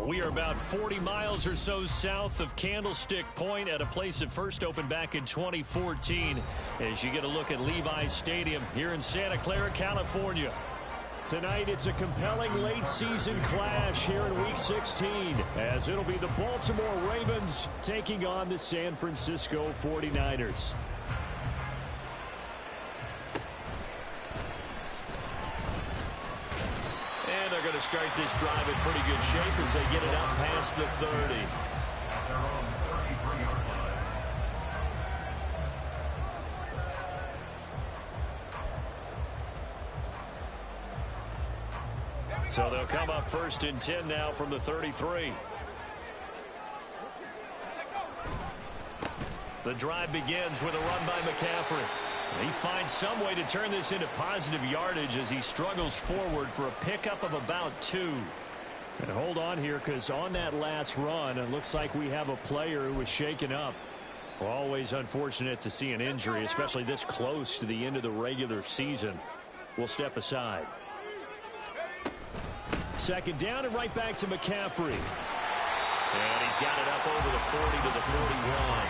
We are about 40 miles or so south of Candlestick Point at a place that first opened back in 2014 as you get a look at Levi's Stadium here in Santa Clara, California. Tonight, it's a compelling late-season clash here in Week 16 as it'll be the Baltimore Ravens taking on the San Francisco 49ers. And they're going to start this drive in pretty good shape as they get it up past the 30. So they'll come up first and 10 now from the 33. The drive begins with a run by McCaffrey. He finds some way to turn this into positive yardage as he struggles forward for a pickup of about 2. And hold on here, because on that last run, it looks like we have a player who was shaken up. Always unfortunate to see an injury, especially this close to the end of the regular season. We'll step aside. Second down and right back to McCaffrey. And he's got it up over the 40 to the 41.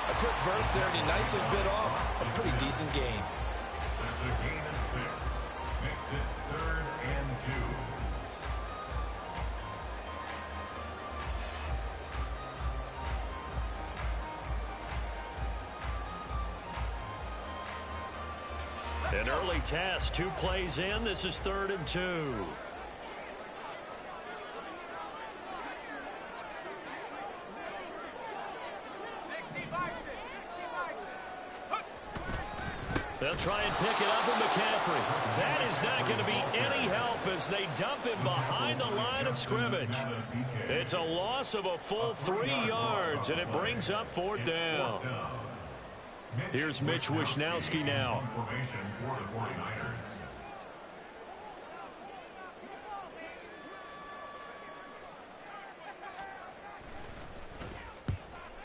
A quick burst there, and he nicely bit off a pretty decent gain. That's a gain of 6. Makes it 3rd and 2. An early test, 2 plays in. This is 3rd and 2. They'll try and pick it up with McCaffrey. That is not going to be any help as they dump him behind the line of scrimmage. It's a loss of a full 3 yards, and it brings up 4th down. Here's Mitch Wishnowsky now.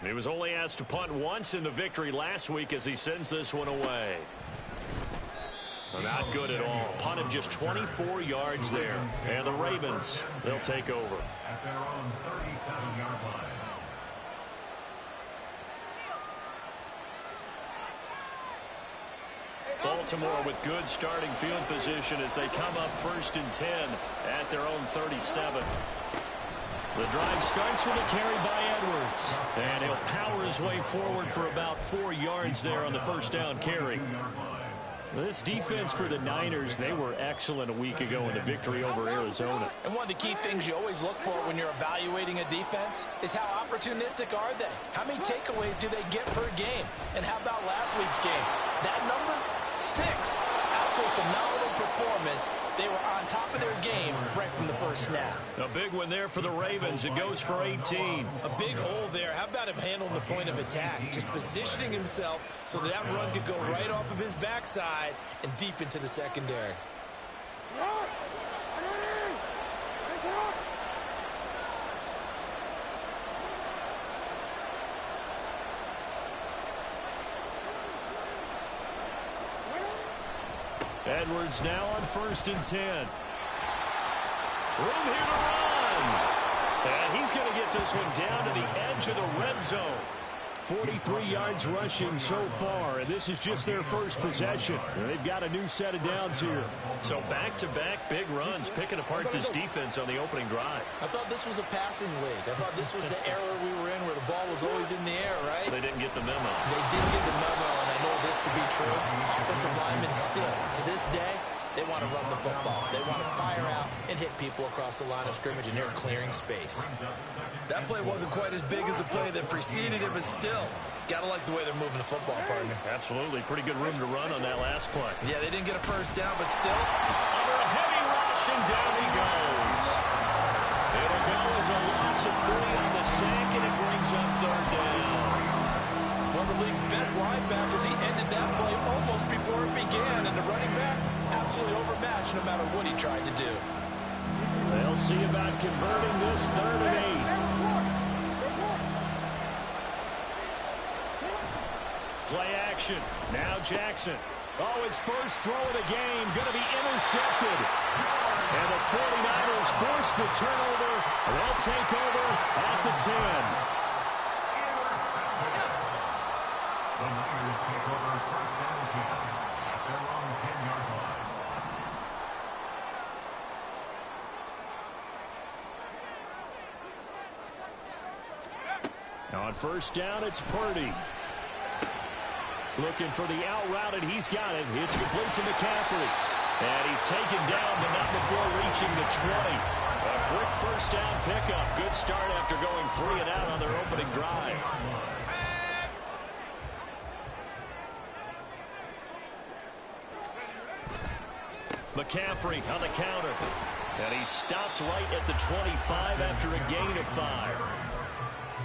He was only asked to punt once in the victory last week as he sends this one away. Not good at all. Punt of just 24 yards there. And the Ravens, they'll take over. At their own 37-yard line. Baltimore with good starting field position as they come up 1st and 10 at their own 37. The drive starts with a carry by Edwards. And he'll power his way forward for about 4 yards there on the first down carry. This defense for the Niners, they were excellent a week ago in the victory over Arizona. And one of the key things you always look for when you're evaluating a defense is how opportunistic are they? How many takeaways do they get per game? And how about last week's game? That number, 6. Absolutely phenomenal performance. They were on top of their game right from the first snap. A big one there for the Ravens. It goes for 18. A big hole there. How about him handling the point of attack? Just positioning himself so that run could go right off of his backside and deep into the secondary. Edwards now on 1st and 10. Room here to run. And he's going to get this one down to the edge of the red zone. 43 yards rushing so far, and this is just their first possession. They've got a new set of downs here. So back-to-back big runs, picking apart this defense on the opening drive. I thought this was a passing league. I thought this was the era we were in where the ball was always in the air, right? They didn't get the memo. They didn't get the memo, and I know this to be true. Offensive linemen still, to this day, they want to run the football. They want to fire out and hit people across the line of scrimmage, and they're clearing space. That play wasn't quite as big as the play that preceded it, but still, got to like the way they're moving the football, partner. Absolutely. Pretty good room to run on that last play. Yeah, they didn't get a first down, but still. Under a heavy rush, and down he goes. It'll go as a loss of 3 on the sack, and it brings up 3rd down. One of the league's best linebackers, he ended that play almost before it began, and the running back absolutely overmatched no matter what he tried to do. They'll see about converting this 3rd and 8. Play action. Now Jackson. Oh, his first throw of the game. Going to be intercepted. And the 49ers force the turnover. They'll take over at the 10. The Niners take over first down 10 at their own 10-yard line. On first down, it's Purdy. Looking for the out route, and he's got it. It's complete to McCaffrey. And he's taken down, but not before reaching the 20. A quick first down pickup. Good start after going 3 and out on their opening drive. McCaffrey on the counter. And he stopped right at the 25 after a gain of 5.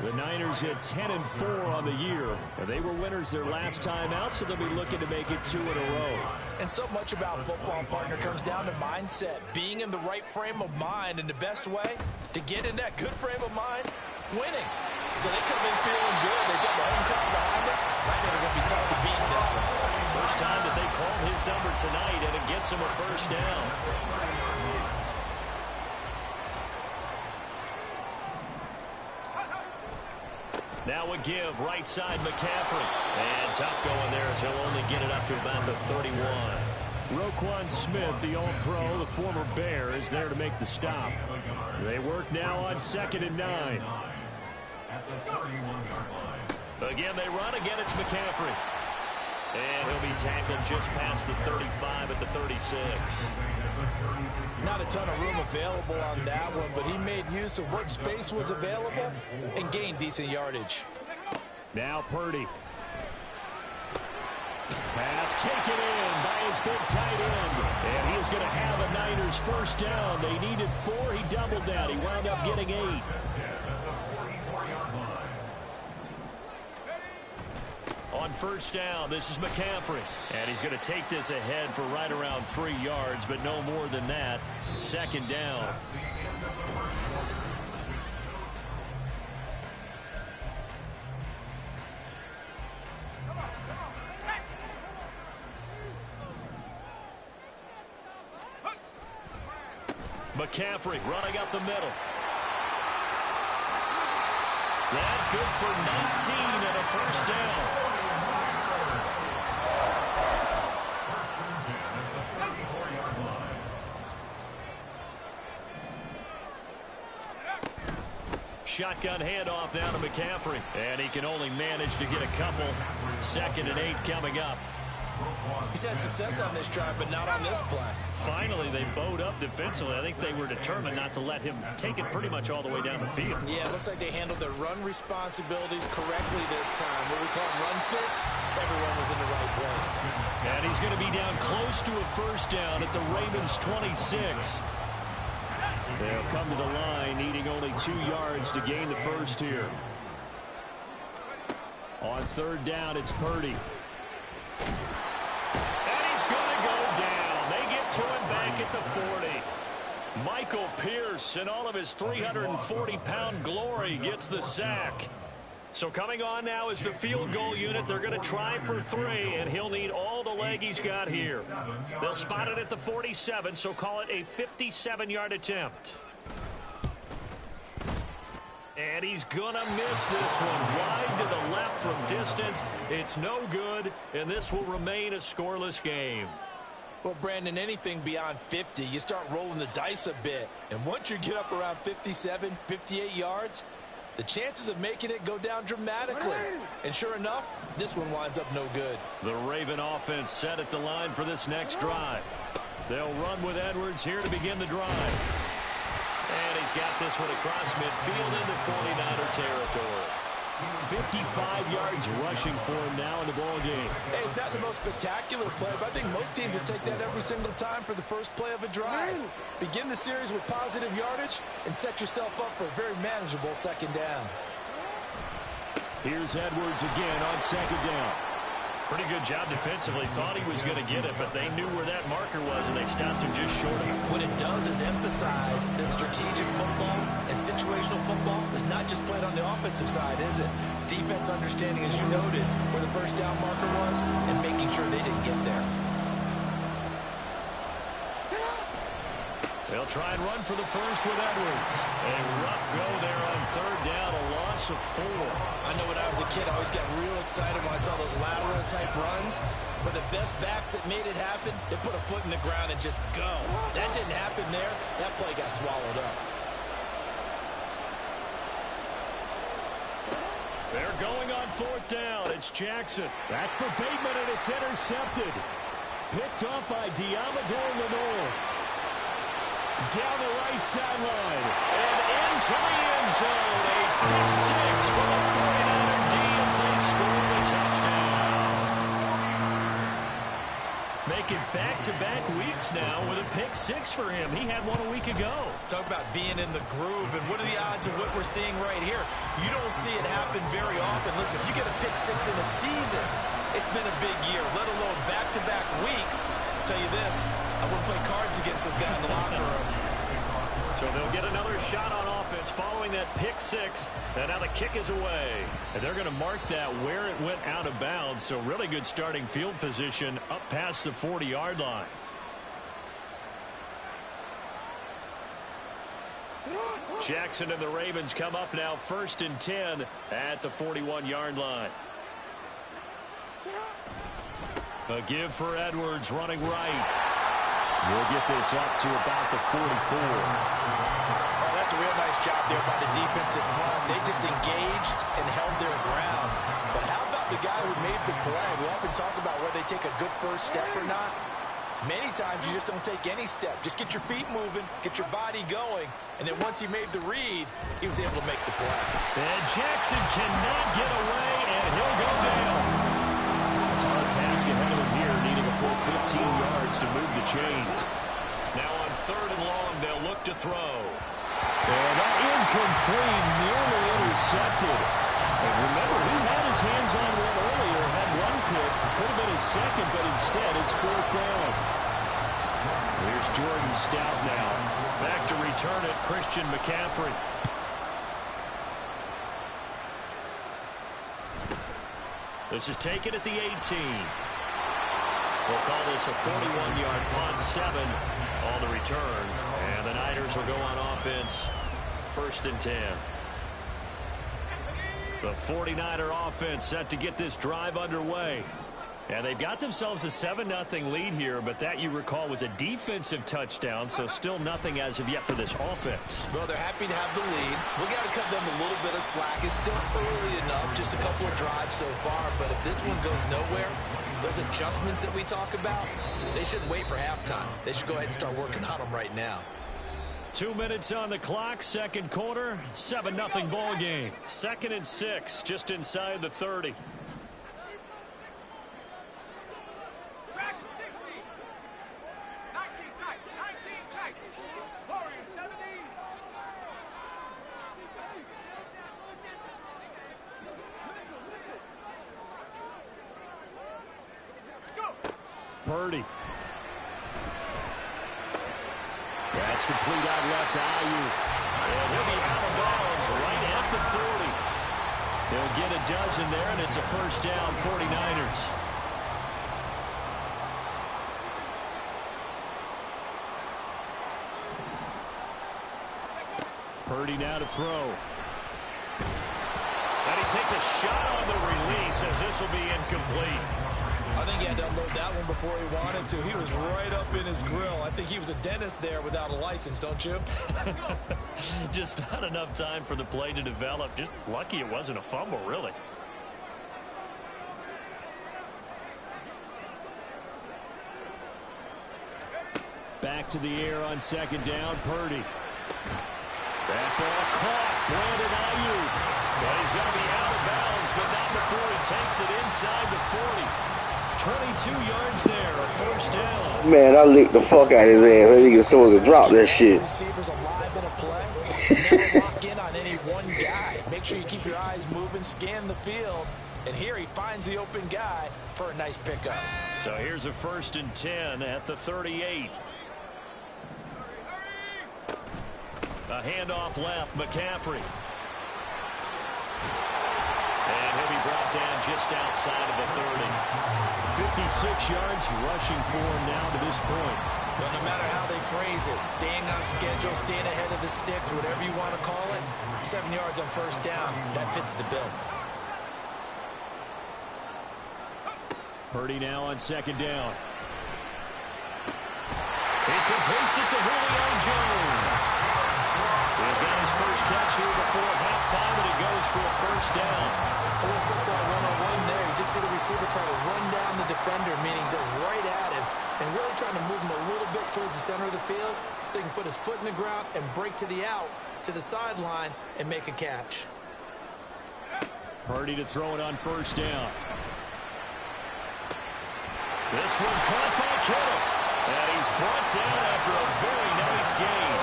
The Niners hit 10-4 on the year. And they were winners their last time out, so they'll be looking to make it 2 in a row. And so much about football, partner, comes down to mindset. Being in the right frame of mind, and the best way to get in that good frame of mind, winning. So they could have been feeling good. They got the home crowd behind them. Right now they're going to be tough to beat in this one. First time that they called his number tonight, and it gets him a first down. Now a give, right side McCaffrey. And tough going there as he'll only get it up to about the 31. Roquan Smith, the All-Pro, the former Bear, is there to make the stop. They work now on 2nd and 9. At the 31-yard line. Again, they run. Again, it's McCaffrey. And he'll be tackled just past the 35 at the 36. Not a ton of room available on that one, but he made use of what space was available and gained decent yardage. Now Purdy. Pass taken in by his big tight end. And he is going to have a Niners first down. They needed 4. He doubled that. He wound up getting 8. On first down, this is McCaffrey. And he's going to take this ahead for right around 3 yards, but no more than that. 2nd down. McCaffrey running up the middle. That good for 19 and a first down. Shotgun handoff now to McCaffrey. And he can only manage to get a couple. 2nd and 8 coming up. He's had success on this drive, but not on this play. Finally, they bowed up defensively. I think they were determined not to let him take it pretty much all the way down the field. Yeah, it looks like they handled their run responsibilities correctly this time. What we call run fits, everyone was in the right place. And he's going to be down close to a first down at the Ravens' 26. They'll come to the line, needing only 2 yards to gain the first here. On 3rd down, it's Purdy. And he's going to go down. They get to him back at the 40. Michael Pierce, in all of his 340-pound glory, gets the sack. So coming on now is the field goal unit. They're going to try for 3, and he'll need all the leg he's got here. They'll spot it at the 47, so call it a 57-yard attempt. And he's going to miss this one wide to the left from distance. It's no good, and this will remain a scoreless game. Well, Brandon, anything beyond 50, you start rolling the dice a bit. And once you get up around 57, 58 yards, the chances of making it go down dramatically. And sure enough, this one winds up no good. The Raven offense set at the line for this next drive. They'll run with Edwards here to begin the drive. And he's got this one across midfield into 49er territory. 55 yards rushing for him now in the ball game. Hey, it's not the most spectacular play, but I think most teams would take that every single time for the first play of a drive. Begin the series with positive yardage and set yourself up for a very manageable 2nd down. Here's Edwards again on 2nd down. Pretty good job defensively. Thought he was going to get it, but they knew where that marker was, and they stopped him just short of it. What it does is emphasize that strategic football and situational football is not just played on the offensive side, is it? Defense understanding, as you noted, where the first down marker was and making sure they didn't get there. They'll try and run for the first with Edwards. A rough go there on third down, a loss of 4. I know when I was a kid, I always got real excited when I saw those lateral type runs. But the best backs that made it happen, they put a foot in the ground and just go. That didn't happen there. That play got swallowed up. They're going on fourth down. It's Jackson. That's for Bateman, and it's intercepted. Picked off by Diamador Lenore. Down the right sideline. And into the end zone. A pick six for the 49er D as they score the touchdown. Making back-to-back weeks now with a pick six for him. He had one a week ago. Talk about being in the groove, and what are the odds of what we're seeing right here? You don't see it happen very often. Listen, if you get a pick six in a season, it's been a big year, let alone back-to-back weeks. I'll tell you this, I wouldn't play cards against this guy in the locker room. So they'll get another shot on offense following that pick six. And now the kick is away. And they're going to mark that where it went out of bounds. So really good starting field position up past the 40-yard line. Jackson and the Ravens come up now 1st and 10 at the 41-yard line. A give for Edwards running right. We'll get this up to about the 44. Oh, that's a real nice job there by the defensive front. They just engaged and held their ground. But how about the guy who made the play? We often talk about whether they take a good first step or not. Many times you just don't take any step. Just get your feet moving, get your body going, and then once he made the read, he was able to make the play. And Jackson cannot get away, and he'll go down. Hard task ahead of him here, needing a full 15 yards to move the chains. Now on 3rd and long, they'll look to throw. And that incomplete, nearly intercepted. And remember, he had his hands on one earlier, had one pick. Could have been his second, but instead it's 4th down. Here's Jordan Stout now. Back to return it, Christian McCaffrey. This is taken at the 18. We'll call this a 41-yard punt, 7 on the return. And the Niners will go on offense, 1st and 10. The 49er offense set to get this drive underway. And they've got themselves a 7-0 lead here, but that, you recall, was a defensive touchdown, so still nothing as of yet for this offense. Well, they're happy to have the lead. We got to cut them a little bit of slack. It's still early enough, just a couple of drives so far, but if this one goes nowhere, those adjustments that we talk about, they shouldn't wait for halftime. They should go ahead and start working on them right now. 2 minutes on the clock, second quarter, 7-0 ball game. 2nd and 6, just inside the 30. Purdy. That's complete out left to Ayuk. And he'll be out of bounds right at the 40. They'll get a dozen there, and it's a 1st down, 49ers. Purdy now to throw. And he takes a shot on the release as this will be incomplete. I think he had to unload that one before he wanted to. He was right up in his grill. I think he was a dentist there without a license, don't you? Just not enough time for the play to develop. Just lucky it wasn't a fumble, really. Back to the air on 2nd down, Purdy. That ball caught, Brandon Ayuk. But he's going to be out of bounds, but not before he takes it inside the 40. 22 yards there, a 1st down. Man, I licked the fuck out of his ass. I think he was supposed to drop that shit. Receivers alive in a play. Never lock in on any one guy. Make sure you keep your eyes moving, scan the field. And here he finds the open guy for a nice pickup. So here's a 1st and 10 at the 38. A handoff left, McCaffrey. And he'll be brought down just outside of the 30. 56 yards rushing for him now to this point. Well, no matter how they phrase it, staying on schedule, staying ahead of the sticks, whatever you want to call it, 7 yards on first down, that fits the bill. Purdy now on second down. He completes it to Julio Jones. He's got his first catch here before halftime, and he goes for a first down. A little football one-on-one there. You just see the receiver try to run down the defender, meaning he goes right at him and really trying to move him a little bit towards the center of the field so he can put his foot in the ground and break to the out, to the sideline, and make a catch. Purdy to throw it on first down. This one caught by Kittle. And he's brought down after a very nice game.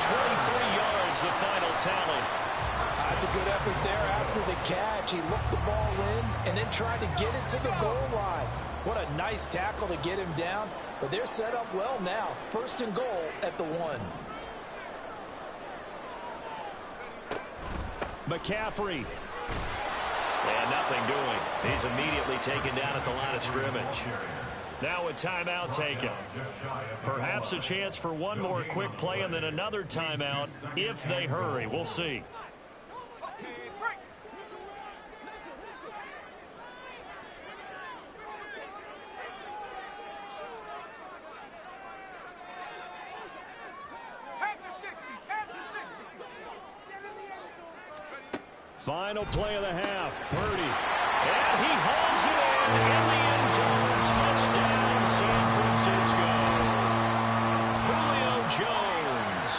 23 yards, the final tally. That's a good effort there after the catch. He looked the ball in and then tried to get it to the goal line. What a nice tackle to get him down. But they're set up well now. First and goal at the 1. McCaffrey. And nothing doing. He's immediately taken down at the line of scrimmage. Now a timeout taken. Perhaps a chance for one more quick play and then another timeout if they hurry. We'll see. Final play of the half. Purdy. And he hauls it in the end zone. Touchdown, San Francisco. Julio Jones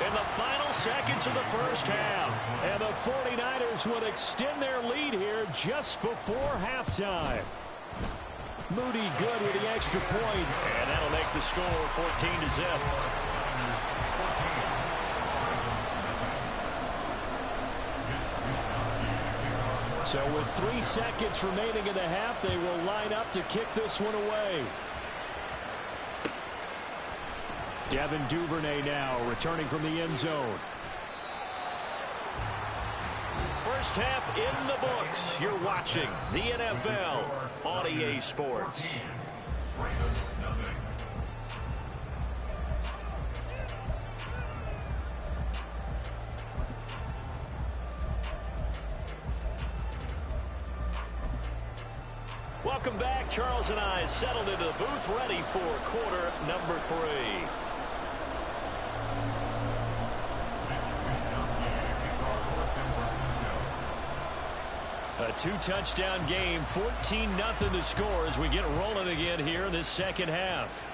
in the final seconds of the first half. And the 49ers would extend their lead here just before halftime. Moody good with the extra point. And that'll make the score 14-0. So with 3 seconds remaining in the half, they will line up to kick this one away. Devin Duvernay now returning from the end zone. First half in the books. You're watching the NFL on EA Sports. Welcome back. Charles and I settled into the booth, ready for quarter number 3. A 2-touchdown game, 14-0 the score as we get rolling again here in this second half.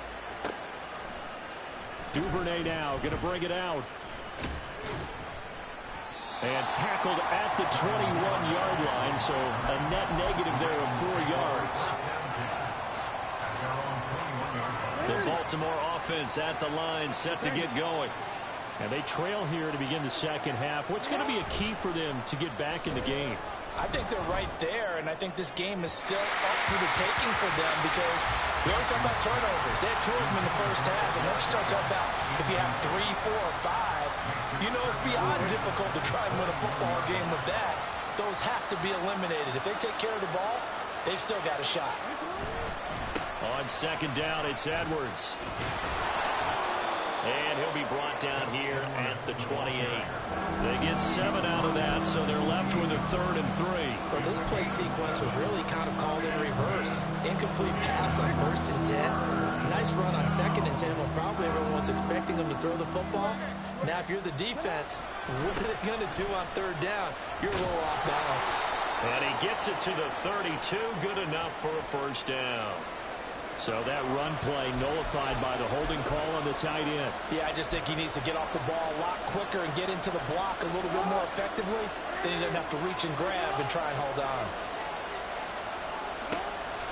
Duvernay now going to bring it out. And tackled at the 21-yard line, so a net negative there of 4 yards. The Baltimore offense at the line, set to get going. And they trail here to begin the second half. What's going to be a key for them to get back in the game? I think they're right there, and I think this game is still up for the taking for them because we always talk about turnovers. They had 2 of them in the first half, and once you start talking about if you have 3, 4, or 5, you know it's beyond difficult to try and win a football game with that. Those have to be eliminated. If they take care of the ball, they've still got a shot. On second down, it's Edwards. And he'll be brought down here at the 28. They get 7 out of that, so they're left with a 3rd and 3. Well, this play sequence was really kind of called in reverse. Incomplete pass on 1st and 10. Nice run on 2nd and 10 when probably everyone was expecting him to throw the football. Now, if you're the defense, what are they going to do on 3rd down? You're a little off balance. And he gets it to the 32. Good enough for a first down. So that run play nullified by the holding call on the tight end. Yeah, I just think he needs to get off the ball a lot quicker and get into the block a little bit more effectively. Then he doesn't have to reach and grab and try and hold on.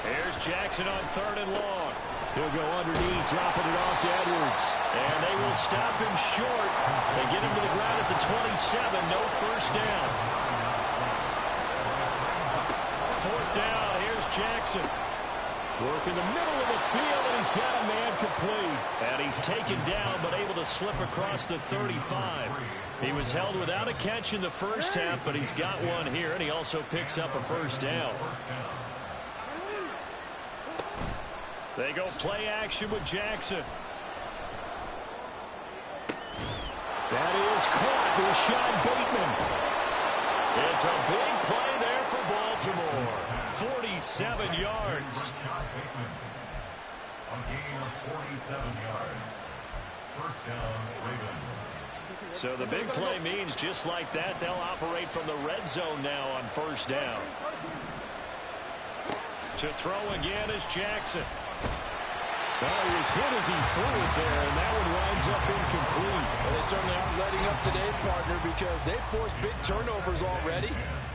Here's Jackson on 3rd and long. He'll go underneath, dropping it off to Edwards. And they will stop him short. They get him to the ground at the 27. No first down. 4th down. Here's Jackson. Work in the middle of the field, and he's got a man complete. And he's taken down, but able to slip across the 35. He was held without a catch in the first half, but he's got one here, and he also picks up a first down. They go play action with Jackson. That is caught with Sean Bateman. It's a big play there for Baltimore. 47 yards. A gain of 47 yards. First down, Ravens. So the big play means just like that, they'll operate from the red zone now on first down. To throw again is Jackson. Well, he was hit as he threw it there, and that one winds up incomplete. Well, they certainly aren't letting up today, partner, because they've forced big turnovers already,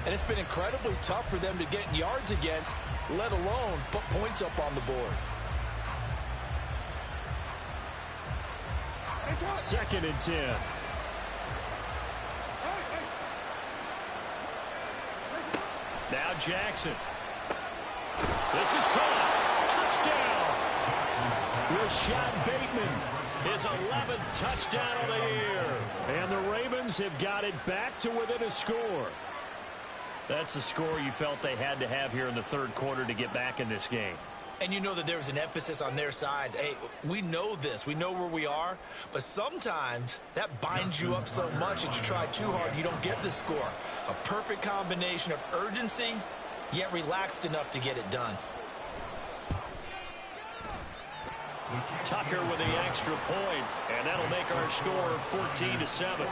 and it's been incredibly tough for them to get yards against, let alone put points up on the board. 2nd and 10. Now Jackson. This is caught. Touchdown. Rashad Bateman. His 11th touchdown of the year. And the Ravens have got it back to within a score. That's a score you felt they had to have here in the third quarter to get back in this game. And you know that there was an emphasis on their side. Hey, we know this. We know where we are. But sometimes that binds you up so much that you try too hard, you don't get the score. A perfect combination of urgency, yet relaxed enough to get it done. Tucker with the extra point, and that'll make our score 14-7. Ravens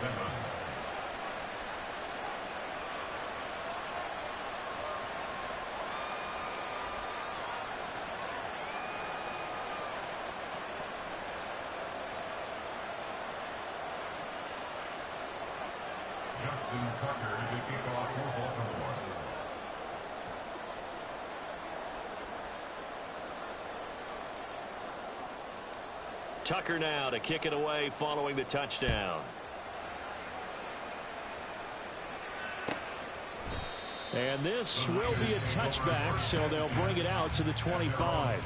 7. Justin Tucker to kick off for Baltimore. Tucker now to kick it away following the touchdown. And this will be a touchback, so they'll bring it out to the 25.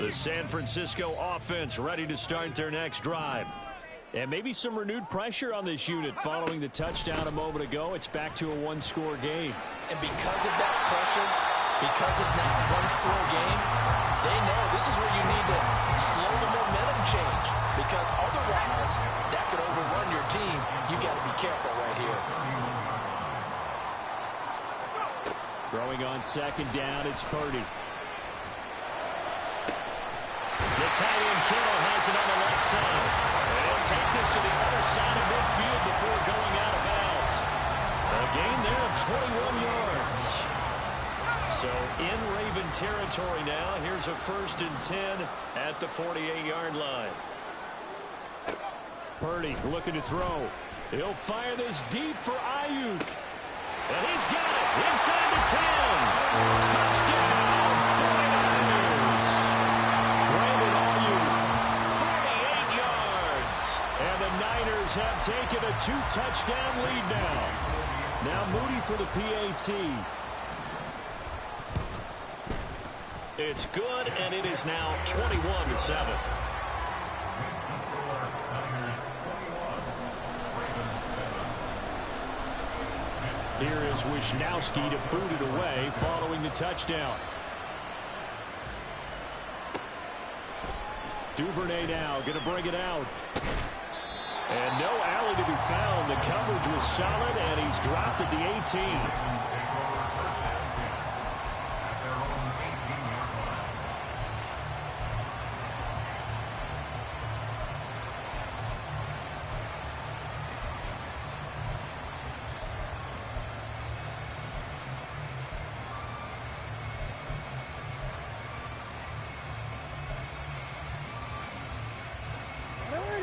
The San Francisco offense ready to start their next drive. And maybe some renewed pressure on this unit following the touchdown a moment ago. It's back to a one-score game. And because of that pressure, because it's now a one-score game, they know this is where you need to slow the momentum change. Because otherwise, that could overrun your team. You got to be careful right here. Throwing on 2nd down, it's Purdy. The tight end Kittle has it on the left side. They'll take this to the other side of midfield before going out of bounds. A gain there of 21 yards. So in Raven territory now. Here's a 1st and 10 at the 48-yard line. Purdy looking to throw. He'll fire this deep for Ayuk. And he's got it inside the 10. Touchdown, 49ers. Brandon Ayuk. 48 yards. And the Niners have taken a 2-touchdown lead now. Now Moody for the PAT. It's good, and it is now 21-7. Here is Wisnowski to boot it away following the touchdown. Duvernay now going to bring it out. And no alley to be found. The coverage was solid, and he's dropped at the 18.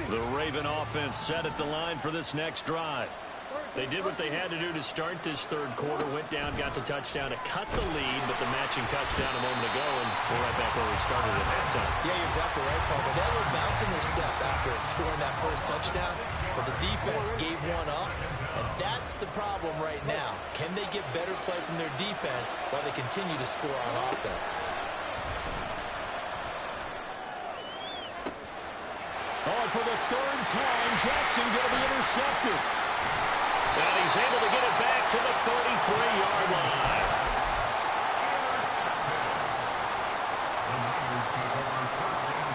The Raven offense set at the line for this next drive. They did what they had to do to start this third quarter. Went down, got the touchdown to cut the lead, but the matching touchdown a moment ago, and we're right back where we started at halftime. Yeah, you're exactly right, Paul. They had a little bounce in their step after scoring that first touchdown, but the defense gave one up, and that's the problem right now. Can they get better play from their defense while they continue to score on offense? Oh, for the third time, Jackson going to be intercepted. And he's able to get it back to the 33-yard line.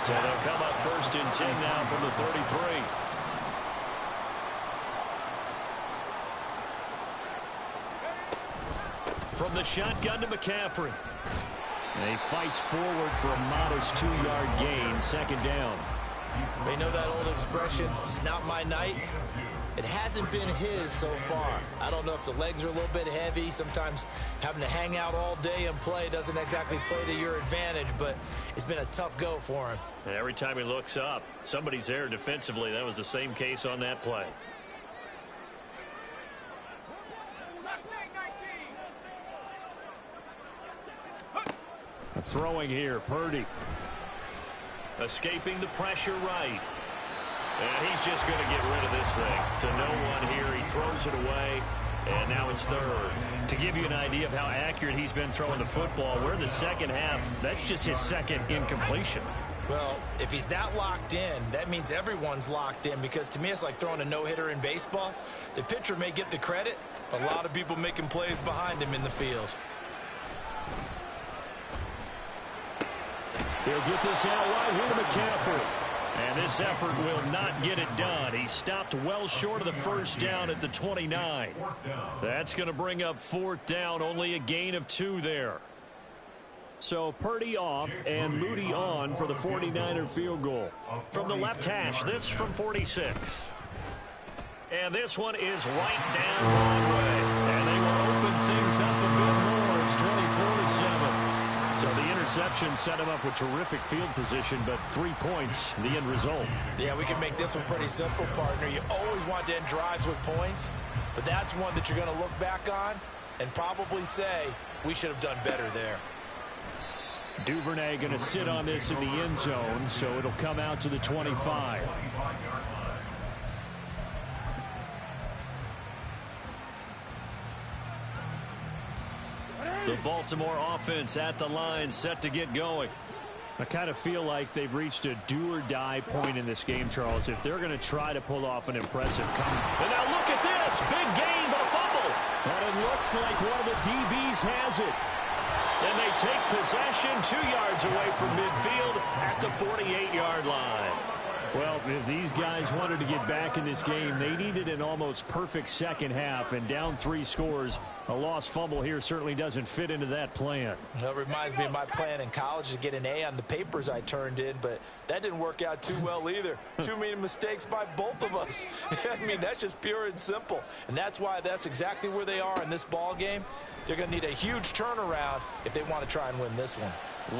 So they'll come up 1st and 10 now from the 33. From the shotgun to McCaffrey. And he fights forward for a modest 2-yard gain, 2nd down. They know that old expression, it's not my night. It hasn't been his so far. I don't know if the legs are a little bit heavy. Sometimes having to hang out all day and play doesn't exactly play to your advantage, but it's been a tough go for him. And every time he looks up, somebody's there defensively. That was the same case on that play. Throwing here, Purdy. Escaping the pressure right. And he's just going to get rid of this thing. To no one here. He throws it away. And now it's 3rd. To give you an idea of how accurate he's been throwing the football, we're in the second half. That's just his 2nd incompletion. Well, if he's not locked in, that means everyone's locked in, because to me it's like throwing a no-hitter in baseball. The pitcher may get the credit. A lot of people making plays behind him in the field. He'll get this out right here to McCaffrey. And this effort will not get it done. He stopped well short of the 1st down at the 29. That's going to bring up 4th down. Only a gain of 2 there. So Purdy off and Moody on for the 49er field goal. From the left hash, this from 46. And this one is right down the long way. And they will open things up a bit more. It's 24-7. So the interception set him up with terrific field position, but 3 points, the end result. Yeah, we can make this one pretty simple, partner. You always want to end drives with points, but that's one that you're going to look back on and probably say, we should have done better there. Duvernay going to sit on this in the end zone, so it'll come out to the 25. The Baltimore offense at the line, set to get going. I kind of feel like they've reached a do-or-die point in this game, Charles, if they're going to try to pull off an impressive comeback. And now look at this. Big gain, but a fumble. And it looks like one of the DBs has it. And they take possession 2 yards away from midfield at the 48-yard line. Well, if these guys wanted to get back in this game, they needed an almost perfect second half, and down 3 scores. A lost fumble here certainly doesn't fit into that plan. That reminds me of my plan in college to get an A on the papers I turned in, but that didn't work out too well either. Too many mistakes by both of us. I mean, that's just pure and simple. And that's why that's exactly where they are in this ball game. They're going to need a huge turnaround if they want to try and win this one.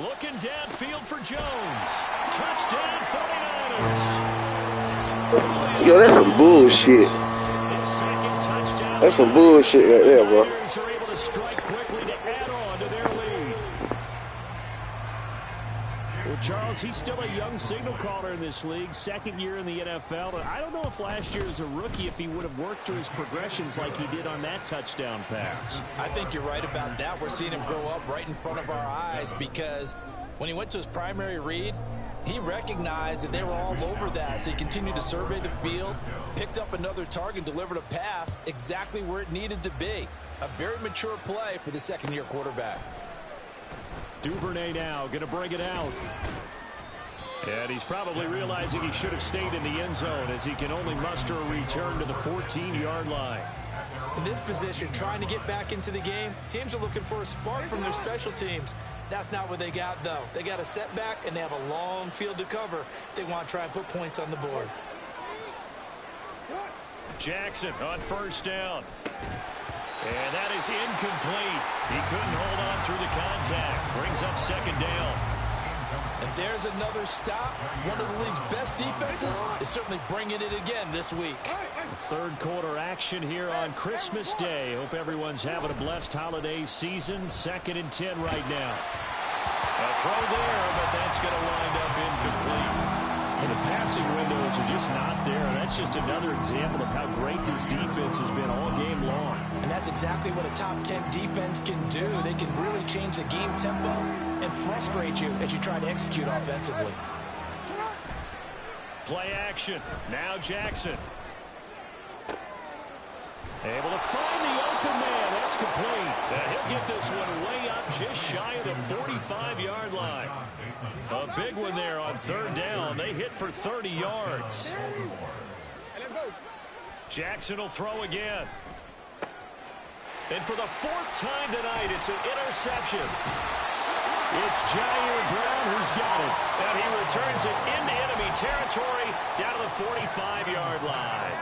Looking downfield for Jones. Touchdown 49ers. Yo, that's some bullshit. That's some bullshit right there, bro. Are able to strike quickly to add on to their lead. Well, Charles, he's still a young signal caller in this league, 2nd year in the NFL. But I don't know if last year as a rookie, if he would have worked through his progressions like he did on that touchdown pass. I think you're right about that. We're seeing him grow up right in front of our eyes, because when he went to his primary read, he recognized that they were all over that, so he continued to survey the field, picked up another target, delivered a pass exactly where it needed to be. A very mature play for the 2nd-year quarterback. Duvernay now going to bring it out. And he's probably realizing he should have stayed in the end zone, as he can only muster a return to the 14-yard line. In this position, trying to get back into the game, teams are looking for a spark from their special teams. That's not what they got, though. They got a setback, and they have a long field to cover if they want to try and put points on the board. Jackson on 1st down. And that is incomplete. He couldn't hold on through the contact. Brings up 2nd down. And there's another stop. One of the league's best defenses is certainly bringing it again this week. 3rd quarter action here on Christmas Day. Hope everyone's having a blessed holiday season. 2nd and 10 right now. A throw there, but that's going to wind up incomplete. And the passing windows are just not there. That's just another example of how great this defense has been all game long. And that's exactly what a top 10 defense can do. They can really change the game tempo and frustrate you as you try to execute offensively. Play action. Now Jackson. Able to find the open man. That's complete. And he'll get this one way up just shy of the 45-yard line. A big one there on third down. They hit for 30 yards. Jackson will throw again. And for the fourth time tonight, it's an interception. It's Jair Brown who's got it. And he returns it into enemy territory down to the 45-yard line.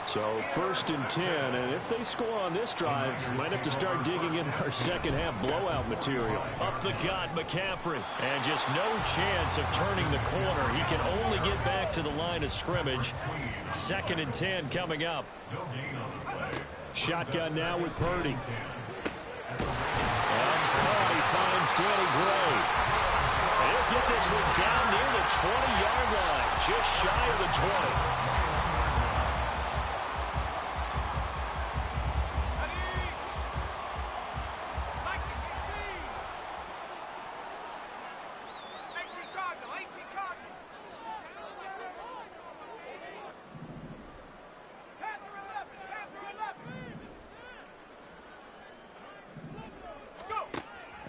So 1st and 10, and if they score on this drive, might have to start digging in our second half blowout material. Up the gut, McCaffrey, and just no chance of turning the corner. He can only get back to the line of scrimmage. 2nd and 10 coming up. Shotgun now with Purdy. That's caught. He finds Danny Gray. He'll get this one down near the 20-yard line, just shy of the 20.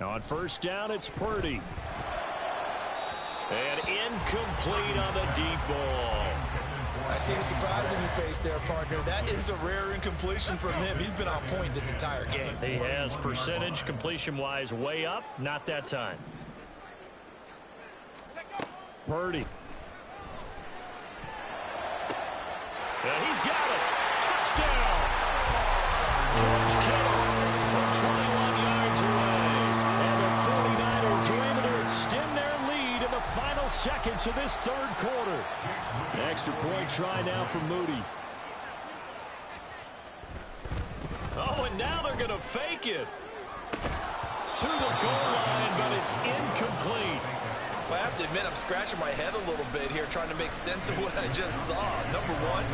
On 1st down, it's Purdy. And incomplete on the deep ball. I see the surprise in your face there, partner. That is a rare incompletion from him. He's been on point this entire game. He has percentage completion-wise way up. Not that time. Purdy. And he's got it. Touchdown. George Kittle from 21 yards away. Are able to extend their lead in the final seconds of this third quarter. An extra point try now for Moody. Oh, and now they're going to fake it. To the goal line, but it's incomplete. Well, I have to admit, I'm scratching my head a little bit here trying to make sense of what I just saw. Number one,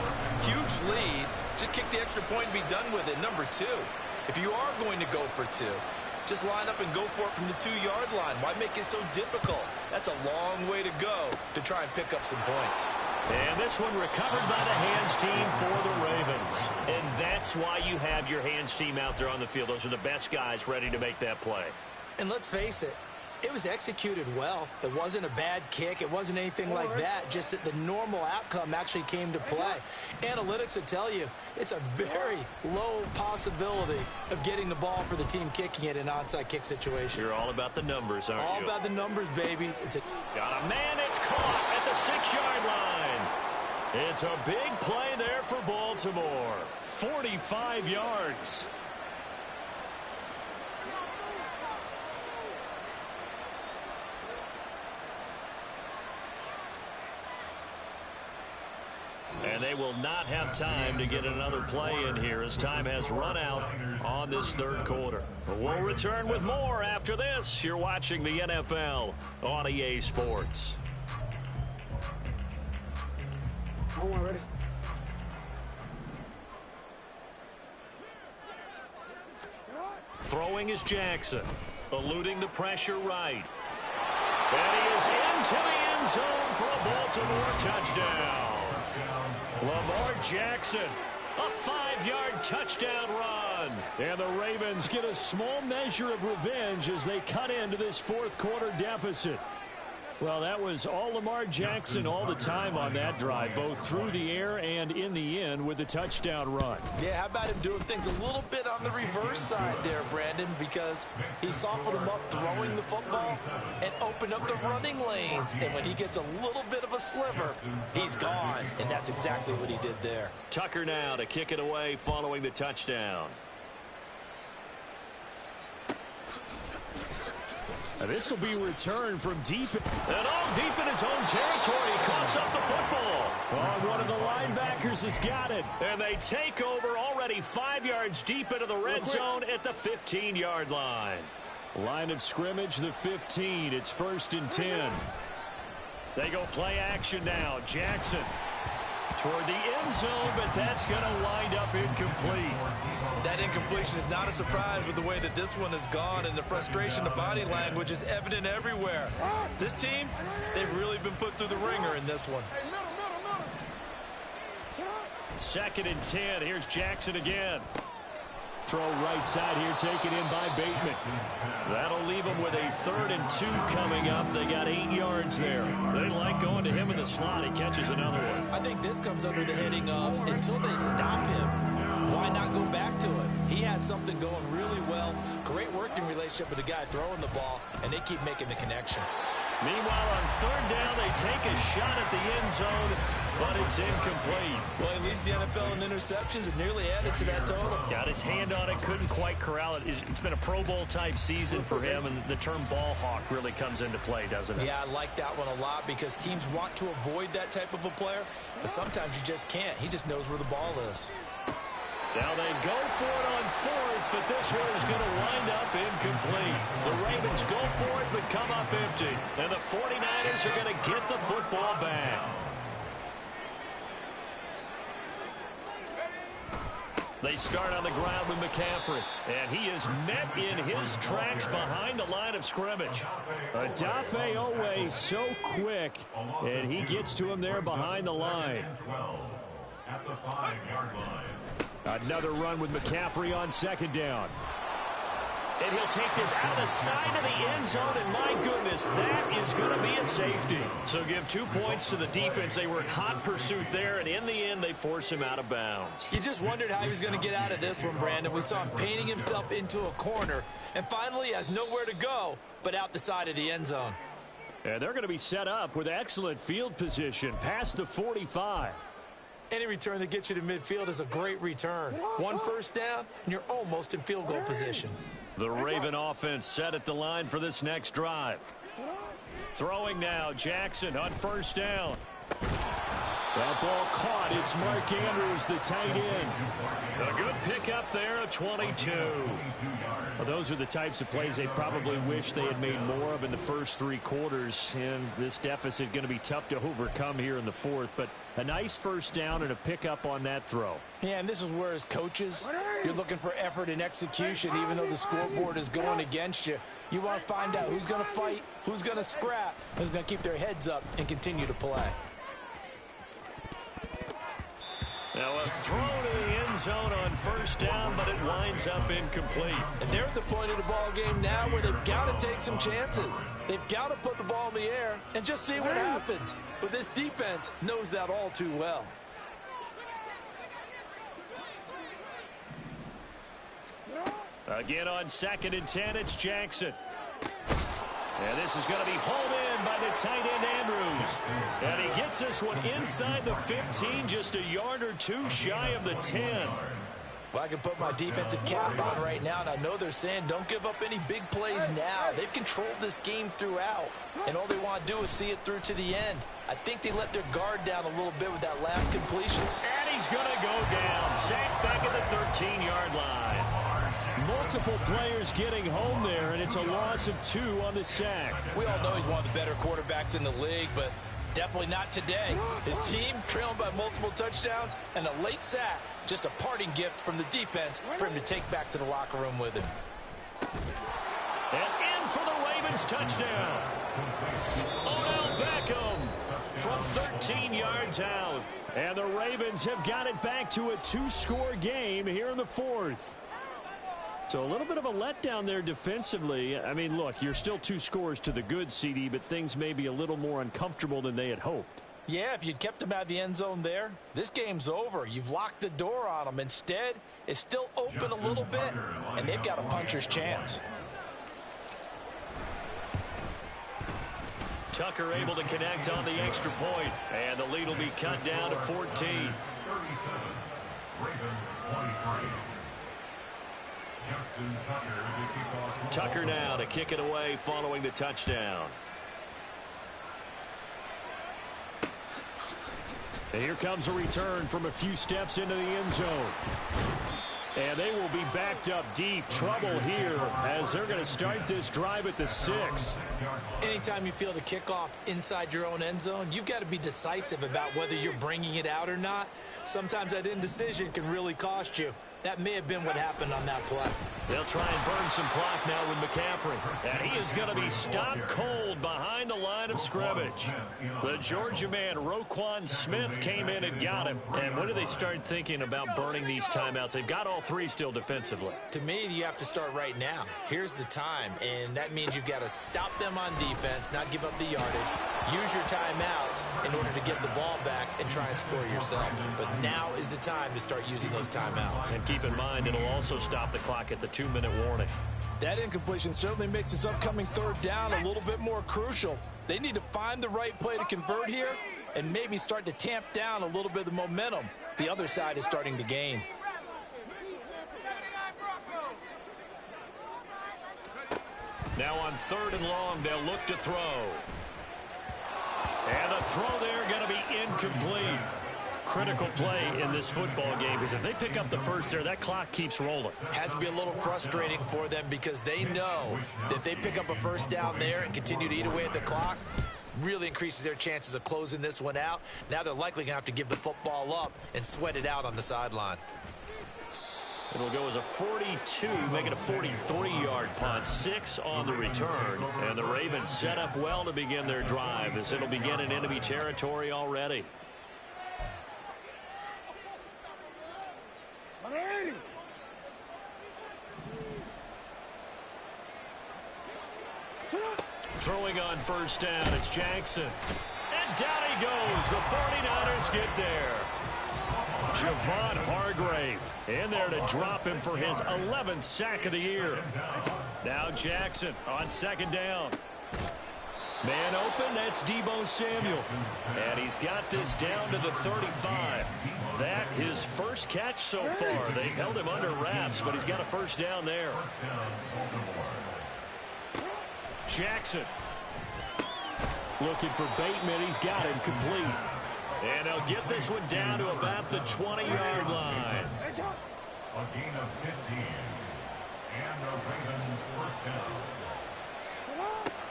huge lead. Just kick the extra point and be done with it. Number two, if you are going to go for two, just line up and go for it from the 2-yard line. Why make it so difficult? That's a long way to go to try and pick up some points. And this one recovered by the hands team for the Ravens. And that's why you have your hands team out there on the field. Those are the best guys ready to make that play. And let's face it, it was executed well. It wasn't a bad kick. It wasn't anything like that. Just that the normal outcome actually came to play. Analytics will tell you it's a very low possibility of getting the ball for the team kicking it in an onside kick situation. You're all about the numbers, aren't you? All about the numbers, baby. Got a man. It's caught at the 6-yard line. It's a big play there for Baltimore. 45 yards. And they will not have time to get another play in here as time has run out on this third quarter. But we'll return with more after this. You're watching the NFL on EA Sports. Ready? Throwing is Jackson, eluding the pressure right. And he is into the end zone for a Baltimore touchdown. Lamar Jackson, a 5-yard touchdown run. And the Ravens get a small measure of revenge as they cut into this fourth quarter deficit. Well, that was all Lamar Jackson all the time on that drive, both through the air and in the end with the touchdown run. Yeah, how about him doing things a little bit on the reverse side there, Brandon, because he softened him up throwing the football and opened up the running lanes. And when he gets a little bit of a sliver, he's gone. And that's exactly what he did there. Tucker now to kick it away following the touchdown. This will be returned from deep. And all deep in his own territory. He coughs up the football. Oh, one of the linebackers has got it. And they take over already 5 yards deep into the red zone at the 15-yard line. Line of scrimmage, the 15. It's 1st and 10. They go play action now. Jackson toward the end zone, but that's going to wind up incomplete. That incompletion is not a surprise with the way that this one has gone, and the frustration, the body language is evident everywhere. This team, they've really been put through the ringer in this one. 2nd and 10. Here's Jackson again. Throw right side here, taken in by Bateman. That'll leave them with a 3rd and 2 coming up. They got 8 yards there. They like going to him in the slot. He catches another one. I think this comes under the heading of until they stop him, why not go back to it? He has something going really well. Great working relationship with the guy throwing the ball, and they keep making the connection. Meanwhile, on 3rd down, they take a shot at the end zone, but it's incomplete. Well, he leads the NFL in interceptions and nearly added to that total. Got his hand on it, couldn't quite corral it. It's been a Pro Bowl type season for him, and the term ball hawk really comes into play, doesn't it? Yeah, I like that one a lot because teams want to avoid that type of a player, but sometimes you just can't. He just knows where the ball is. Now they go for it on 4th, but this one is going to wind up incomplete. The Ravens go for it, but come up empty. And the 49ers are going to get the football back. They start on the ground with McCaffrey, and he is met in his tracks behind the line of scrimmage. Dirtyface always so quick, and he gets to him there behind the line. At the 5-yard line. Another run with McCaffrey on 2nd down. And he'll take this out of the side of the end zone, and my goodness, that is going to be a safety. So give 2 points to the defense. They were in hot pursuit there, and in the end, they force him out of bounds. You just wondered how he was going to get out of this one, Brandon. We saw him painting himself into a corner, and finally he has nowhere to go but out the side of the end zone. And they're going to be set up with excellent field position past the 45. Any return that gets you to midfield is a great return. 1 first down, and you're almost in field goal position. The Raven offense set at the line for this next drive. Throwing now, Jackson on 1st down. That ball caught. It's Mark Andrews, the tight end. A good pickup there, a 22. Well, those are the types of plays they probably wish they had made more of in the first 3 quarters. And this deficit going to be tough to overcome here in the 4th. But a nice 1st down and a pickup on that throw. Yeah, and this is where as coaches, you're looking for effort and execution, even though the scoreboard is going against you. You want to find out who's going to fight, who's going to scrap, who's going to keep their heads up and continue to play. Now a throw to the end zone on 1st down, but it winds up incomplete. And they're at the point of the ball game now where they've got to take some chances. They've got to put the ball in the air and just see what happens. But this defense knows that all too well. Again on 2nd and 10, it's Jackson. And this is going to be hauled in by the tight end Andrews. And he gets this one inside the 15, just a yard or 2 shy of the 10. Well, I can put my defensive cap on right now, and I know they're saying don't give up any big plays now. They've controlled this game throughout, and all they want to do is see it through to the end. I think they let their guard down a little bit with that last completion. And he's going to go down, sacked back at the 13-yard line. Multiple players getting home there, and it's a loss of 2 on the sack. We all know he's one of the better quarterbacks in the league, but definitely not today. His team trailing by multiple touchdowns and a late sack. Just a parting gift from the defense for him to take back to the locker room with him. And in for the Ravens touchdown. Odell Beckham from 13 yards out. And the Ravens have got it back to a 2-score game here in the 4th. So a little bit of a letdown there defensively. I mean, look, you're still 2 scores to the good, CD, but things may be a little more uncomfortable than they had hoped. Yeah, if you'd kept them out of the end zone there, this game's over. You've locked the door on them. Instead, it's still open a little bit, and they've got a puncher's chance. Tucker able to connect on the extra point, and the lead will be cut down to 14. 37, Ravens 23. Tucker now to kick it away following the touchdown. And here comes a return from a few steps into the end zone. And they will be backed up deep. Trouble here as they're going to start this drive at the 6. Anytime you feel the kickoff inside your own end zone, you've got to be decisive about whether you're bringing it out or not. Sometimes that indecision can really cost you. That may have been what happened on that play. They'll try and burn some clock now with McCaffrey. And he is going to be stopped cold behind the line of scrimmage. The Georgia man, Roquan Smith, came in and got him. And when do they start thinking about burning these timeouts? They've got all three still defensively. To me, you have to start right now. Here's the time, and that means you've got to stop them on defense, not give up the yardage, use your timeouts in order to get the ball back and try and score yourself. But now is the time to start using those timeouts. And keep in mind, it'll also stop the clock at the 2-minute warning. That incompletion certainly makes this upcoming third down a little bit more crucial. They need to find the right play to convert here and maybe start to tamp down a little bit of the momentum the other side is starting to gain. Now on 3rd and long, they'll look to throw. And the throw there going to be incomplete. Critical play in this football game, because if they pick up the first there, that clock keeps rolling. Has to be a little frustrating for them because they know that if they pick up a first down there and continue to eat away at the clock, really increases their chances of closing this one out. Now they're likely going to have to give the football up and sweat it out on the sideline. It'll go as a 42, make it a 43-yard punt, 6 on the return. And the Ravens set up well to begin their drive as it'll begin in enemy territory already. Throwing on first down, it's Jackson. And down he goes. The 49ers get there. Javon Hargrave in there to drop him for his 11th sack of the year. Now Jackson on 2nd down. Man open, that's Deebo Samuel. And he's got this down to the 35. That his first catch so far. They held him under wraps, but he's got a first down there. Jackson looking for Bateman. He's got him complete. And they'll get this one down to about the 20-yard line. A gain of 15. And a Raven first down.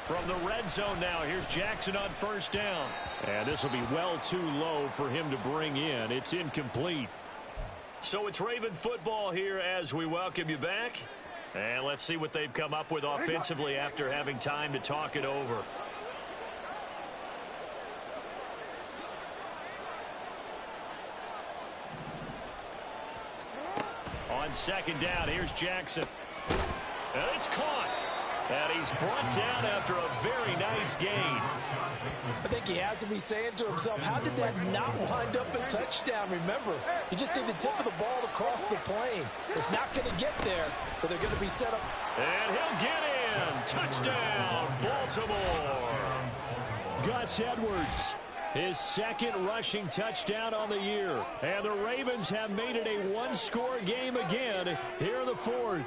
From the red zone now, here's Jackson on first down. And this will be well too low for him to bring in. It's incomplete. So it's Raven football here as we welcome you back. And let's see what they've come up with offensively after having time to talk it over. On 2nd down, here's Jackson. And it's caught. And he's brought down after a very nice gain. I think he has to be saying to himself, how did that not wind up a touchdown? Remember, he just did the tip of the ball across the plane. It's not going to get there, but they're going to be set up. And he'll get in. Touchdown, Baltimore. Gus Edwards, his 2nd rushing touchdown on the year. And the Ravens have made it a one-score game again here in the 4th.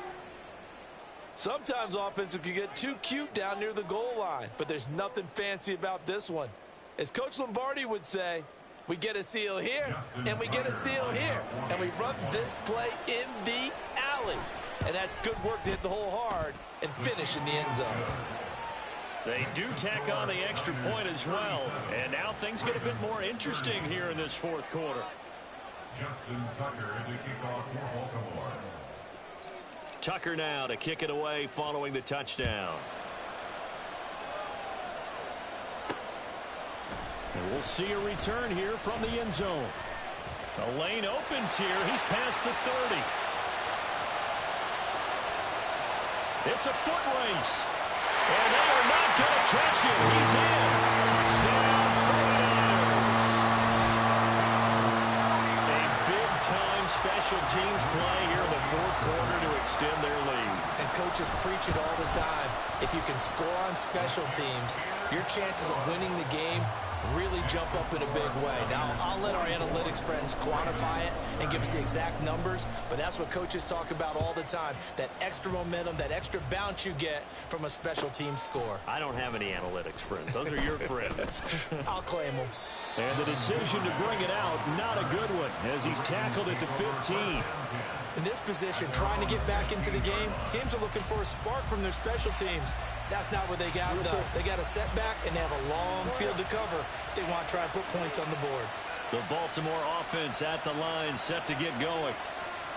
Sometimes offenses can get too cute down near the goal line, but there's nothing fancy about this one. As Coach Lombardi would say, we get a seal here, and we get a seal here, and we run this play in the alley. And that's good work to hit the hole hard and finish in the end zone. They do tack on the extra point as well, and now things get a bit more interesting here in this 4th quarter. Justin Tucker to kick off for Baltimore. Tucker now to kick it away following the touchdown. And we'll see a return here from the end zone. The lane opens here. He's past the 30. It's a foot race. And they are not going to catch him. He's in. Touchdown, 49ers. A big-time special teams play here in the 4th quarter to extend their lead. And coaches preach it all the time. If you can score on special teams, your chances of winning the game really jump up in a big way. Now, I'll let our analytics friends quantify it and give us the exact numbers, but that's what coaches talk about all the time, that extra momentum, that extra bounce you get from a special team score. I don't have any analytics friends. Those are your friends. I'll claim them. And the decision to bring it out, not a good one, as he's tackled at the 15. In this position, trying to get back into the game, teams are looking for a spark from their special teams. That's not what they got, though. They got a setback, and they have a long field to cover if they want to try and put points on the board. The Baltimore offense at the line, set to get going.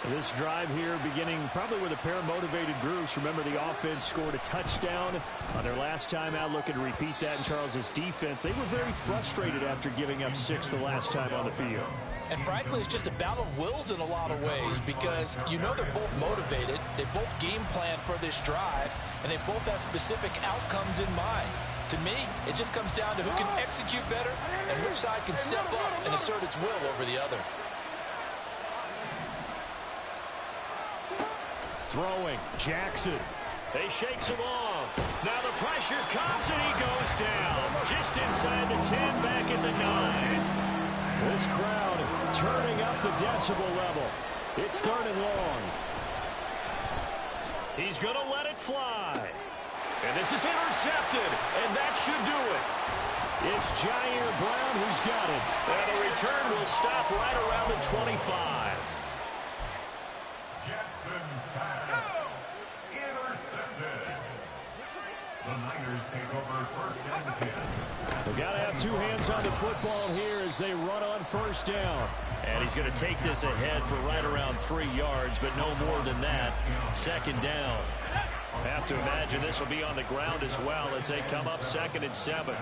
This drive here beginning probably with a pair of motivated groups. Remember, the offense scored a touchdown on their last time out, looking to repeat that in Charles's defense. They were very frustrated after giving up 6 the last time on the field. And frankly, it's just a battle of wills in a lot of ways because you know they're both motivated. They both game plan for this drive, and they both have specific outcomes in mind. To me, it just comes down to who can execute better and which side can step up and assert its will over the other. Throwing, Jackson. They shakes him off. Now the pressure comes and he goes down. Just inside the 10, back at the 9. This crowd turning up the decibel level. It's 3rd and long. He's going to let it fly. And this is intercepted, and that should do it. It's Jair Brown who's got it. And the return will stop right around the 25. Jackson's pass. Intercepted. The Niners take over 1st and 10. They've got to have 2 hands on the football here as they run on 1st down. And he's going to take this ahead for right around 3 yards, but no more than that. 2nd down. Have to imagine this will be on the ground as well as they come up 2nd and 7.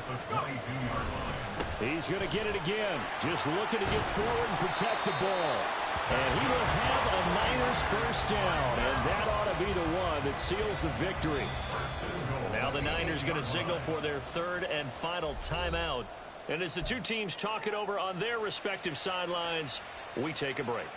He's going to get it again. Just looking to get forward and protect the ball. And he will have a Niners 1st down, and that ought to be the one that seals the victory. Now the Niners going to signal for their 3rd and final timeout. And as the two teams talk it over on their respective sidelines, we take a break.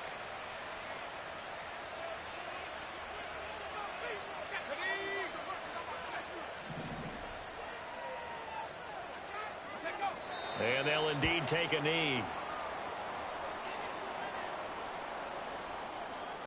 And they'll indeed take a knee.